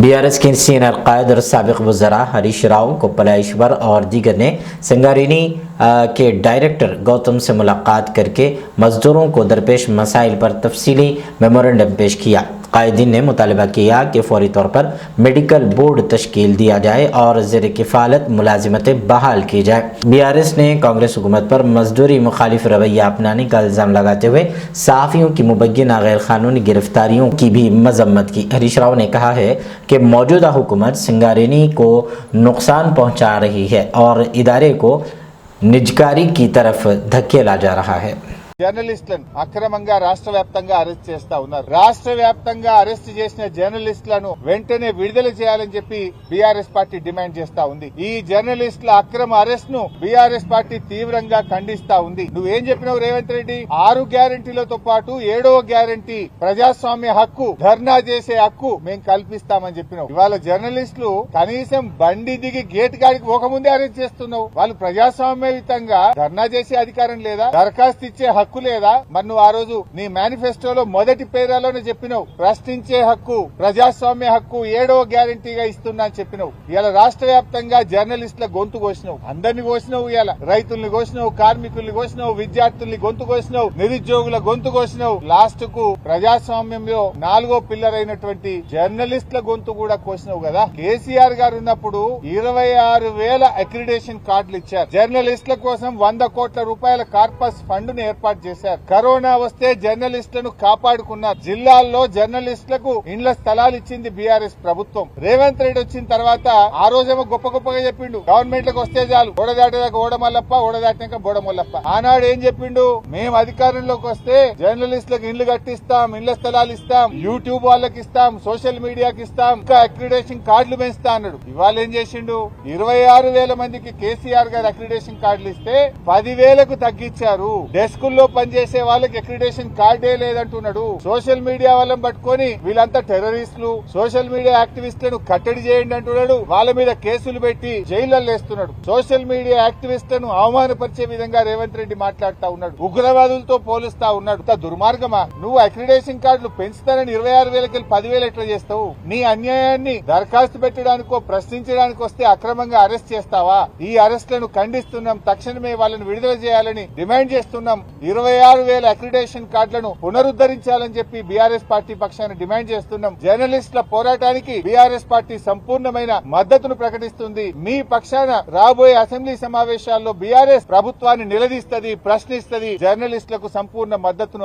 BRS के senior कायद और साबिक वज़रा हरीश राव, कोप्पला ईश्वर और दीगर ने संगारेनी के डायरेक्टर गौतम से मुलाकात करके मजदूरों को दरपेश मसाइल पर तफसीली मेमोरेंडम पेश किया। कायदीन ने मुतालबा किया कि फौरी तौर पर मेडिकल बोर्ड तश्कील दिया जाए और ज़ेर किफ़ालत मुलाजिमतें बहाल की जाए। बीआरएस ने कांग्रेस हुकूमत पर मजदूरी मुखालिफ रवैया अपनाने का इल्ज़ाम लगाते हुए सहाफ़ियों की मुबय्यना गैर कानूनी गिरफ्तारियों की भी मजम्मत की। हरीश राव ने कहा है कि मौजूदा हुकूमत संगारेनी को नुकसान पहुँचा रही है और इदारे को निजकारी की तरफ धकेला जा रहा है। జర్నలిస్టులను అక్రమంగా రాష్ట్ర వ్యాప్తంగా అరెస్ట్ చేస్తా ఉన్నారు. రాష్ట్ర వ్యాప్తంగా అరెస్ట్ చేసిన జర్నలిస్టులను వెంటనే విడుదల చేయాలని చెప్పి బీఆర్ఎస్ పార్టీ డిమాండ్ చేస్తా ఉంది. ఈ జర్నలిస్టుల అక్రమ అరెస్ట్ ను బీఆర్ఎస్ పార్టీ తీవ్రంగా ఖండిస్తా ఉంది. నువ్వేం చెప్పినావు రేవంత్ రెడ్డి? 6 గ్యారంటీలతో పాటు 7వ గ్యారంటీ ప్రజాస్వామ్య హక్కు, ధర్నా చేసే హక్కు మేము కల్పిస్తామని చెప్పినావు. ఇవాళ జర్నలిస్టులు కనీసం బండి దిగి గేట్ కాడికి పోకముందే అరెస్ట్ చేస్తున్నావు. వాళ్ళు ప్రజాస్వామ్యయుతంగా ధర్నా చేసే అధికారం లేదా? దరఖాస్తు ఇచ్చే హక్కు లేదా? మరి నువ్వు ఆ రోజు నీ మేనిఫెస్టోలో మొదటి పేరాలోనే చెప్పినావు ప్రశ్నించే హక్కు, ప్రజాస్వామ్య హక్కు 7వ గ్యారంటీగా ఇస్తున్నా అని చెప్పినావు. ఇవాళ రాష్ట్ర వ్యాప్తంగా జర్నలిస్టుల గొంతు కోసినావు, అందరినీ కోసినావు. ఇవాళ రైతుల్ని కోసినావు, కార్మికుల్ని కోసినావు, విద్యార్థుల్ని గొంతు కోసినావు, నిరుద్యోగుల గొంతు కోసినావు. లాస్ట్ కు ప్రజాస్వామ్యంలో 4వ పిల్లర్ అయినటువంటి జర్నలిస్టుల గొంతు కూడా కోసినావు కదా. కేసీఆర్ గారు ఉన్నప్పుడు 26,000 అక్రిడేషన్ కార్డులు ఇచ్చారు. జర్నలిస్టుల కోసం 100 కోట్ల రూపాయల కార్పస్ ఫండ్ ను ఏర్పాటు చేశారు. కరోనా వస్తే జర్నలిస్టులను కాపాడుకున్నారు. జిల్లాల్లో జర్నలిస్టులకు ఇండ్ల స్థలాలు ఇచ్చింది బీఆర్ఎస్ ప్రభుత్వం. రేవంత్ రెడ్డి వచ్చిన తర్వాత ఆ రోజేమో గొప్ప గొప్పగా చెప్పిండు, గవర్నమెంట్ లకు వస్తే చాలు, ఓడదాటేదాకా ఓడమల్లప్ప, ఓడదాటినాక బోడమల్లప్ప. ఆనాడు ఏం చెప్పిండు? మేము అధికారంలోకి వస్తే జర్నలిస్టులకు ఇండ్లు కట్టిస్తాం, ఇండ్ల స్థలాలు ఇస్తాం, యూట్యూబ్ వాళ్ళకి ఇస్తాం, సోషల్ మీడియాకి ఇస్తాం, ఇంకా అక్రిడేషన్ కార్డులు పెంచుతా అన్నాడు. ఇవాళ ఏం చేసిండు? 26,000 మందికి కేసీఆర్ గారు అక్రిడేషన్ కార్డులు ఇస్తే 10,000కు తగ్గించారు. డెస్కుల్లో పనిచేసే వాళ్ళకి అక్రిడేషన్ కార్డే లేదంటున్నాడు. సోషల్ మీడియా వాళ్ళని పట్టుకొని వీళ్ళంతా టెర్రరిస్టులు, సోషల్ మీడియా యాక్టివిస్టులను కట్టడి చేయండి అంటున్నాడు. వాళ్ళ మీద కేసులు పెట్టి జైళ్లలో వేస్తున్నాడు. సోషల్ మీడియా యాక్టివిస్టులను అవమానపరిచే విధంగా రేవంత్ రెడ్డి మాట్లాడుతా ఉన్నాడు. ఉగ్రవాదులతో పోలుస్తా ఉన్నాడు. దుర్మార్గమా? నువ్వు అక్రిడేషన్ కార్డులు పెంచుతానని 26,000కి 10,000 ఎట్లా చేస్తావు? నీ అన్యాయాన్ని దరఖాస్తు పెట్టడానికో ప్రశ్నించడానికి వస్తే అక్రమంగా అరెస్ట్ చేస్తావా? ఈ అరెస్టులను ఖండిస్తున్నాం. తక్షణమే వాళ్ళని విడుదల చేయాలని డిమాండ్ చేస్తున్నాం. 26,000 అక్రిడేషన్ కార్డులను పునరుద్ధరించాలని చెప్పి బీఆర్ఎస్ పార్టీ పక్షాన డిమాండ్ చేస్తున్నాం. జర్నలిస్టుల పోరాటానికి బీఆర్ఎస్ పార్టీ సంపూర్ణమైన మద్దతును ప్రకటిస్తుంది. మీ పక్షాన రాబోయే అసెంబ్లీ సమావేశాల్లో బీఆర్ఎస్ ప్రభుత్వాన్ని నిలదీస్తుంది, ప్రశ్నిస్తుంది. జర్నలిస్టులకు సంపూర్ణ మద్దతును